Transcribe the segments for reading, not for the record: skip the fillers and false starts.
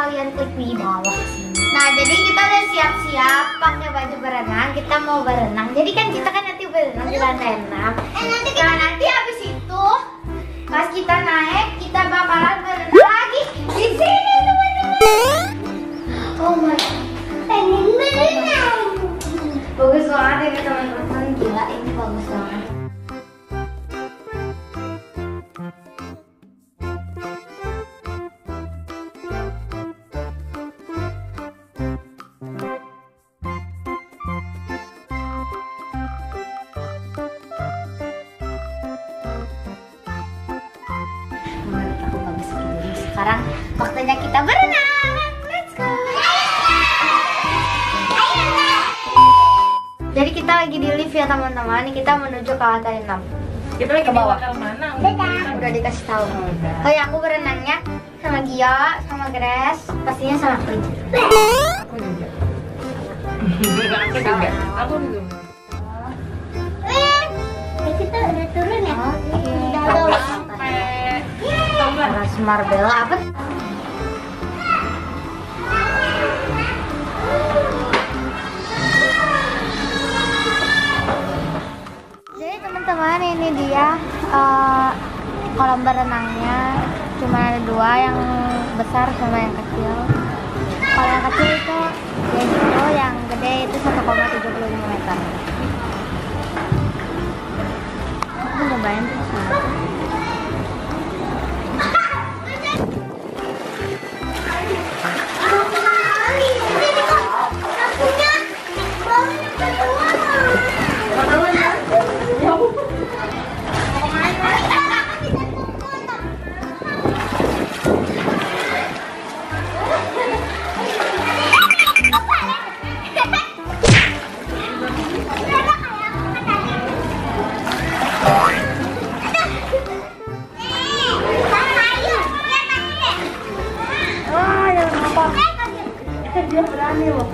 kalian klik di bawah sini. Nah, jadi kita udah siap-siap pakai baju berenang. Kita mau berenang. Jadi kan kita kan nanti berenang di lantai 6. Nah, nanti habis itu pas kita naik, kita bakalan berenang lagi di sini, teman-teman. Oh my god. Pengen berenang. Bagus banget ini, teman-teman. Gila, ini bagus banget. Sekarang waktunya kita berenang. Let's go. Jadi kita lagi di lift ya teman-teman. Kita menuju ke lantai 6. Kita lagi ke bawah. Mana? Udah dikasih tahu. Oh ya, aku berenangnya sama Gia, sama Grace, pastinya sama aku juga. Aku juga. Aku juga. Kita udah turun ya? Udah sampai. Ras Marbella apa? Jadi teman-teman, ini dia kolam berenangnya. Cuma ada 2, yang besar sama yang kecil. Kalau yang kecil itu ya gitu, yang gede itu 1,75 meter. Aku nyobain terus. Dia berani loh.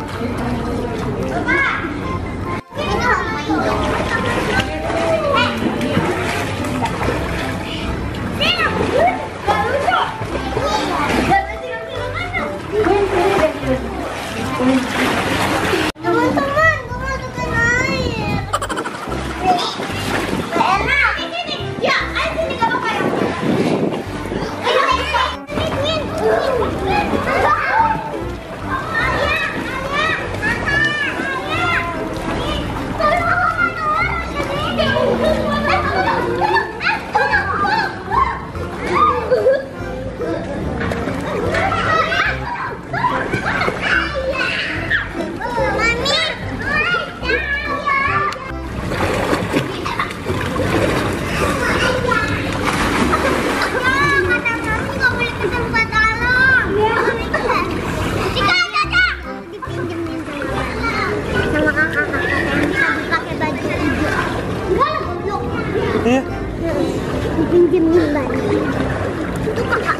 Pinjemin banyak. Itu kakak.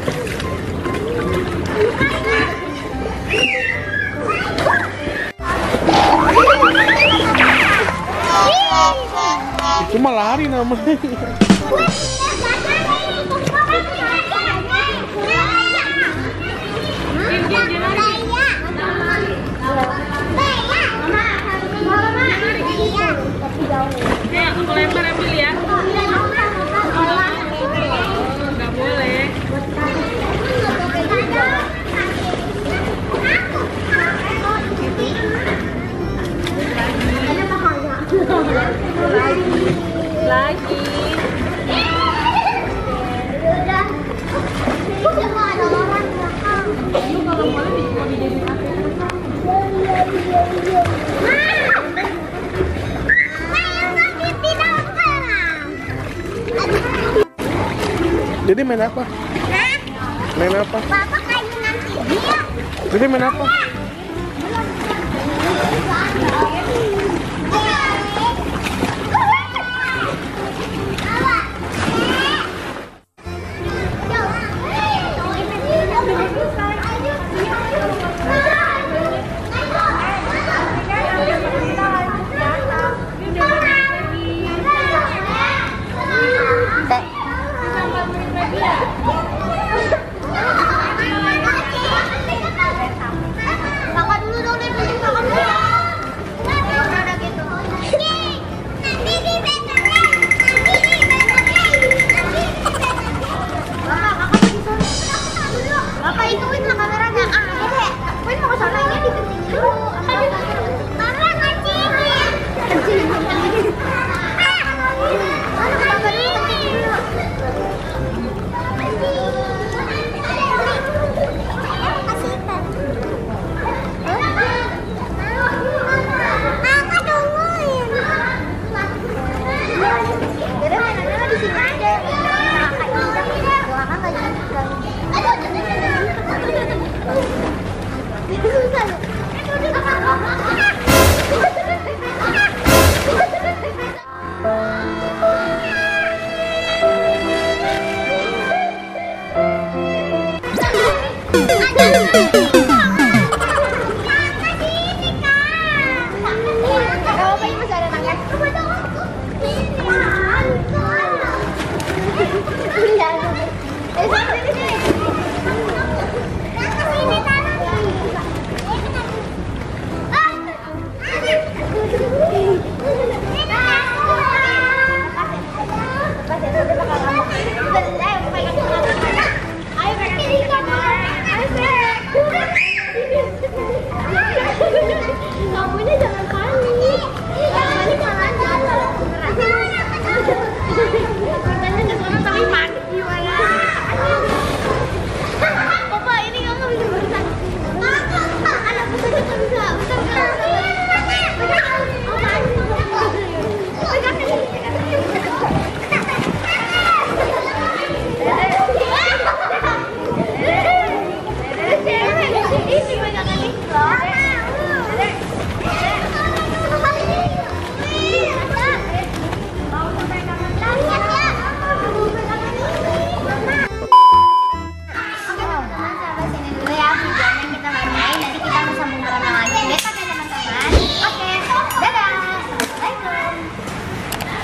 Itu mah lari namanya. Aku lempar ambil ya. Nggak boleh. Lagi. Jadi main apa? Main apa? Papa kayak nanti dia. Jadi main apa?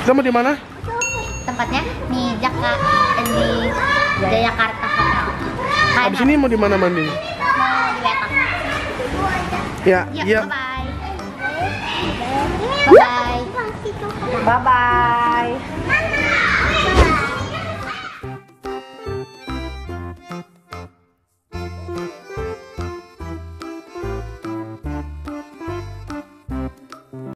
Kita mau di mana? Tempatnya di Jayakarta Hotel. Abis ini mau di mana mandi? Mau di Wetan. Ya, Yuk, iya. bye-bye. Bye-bye. Bye-bye.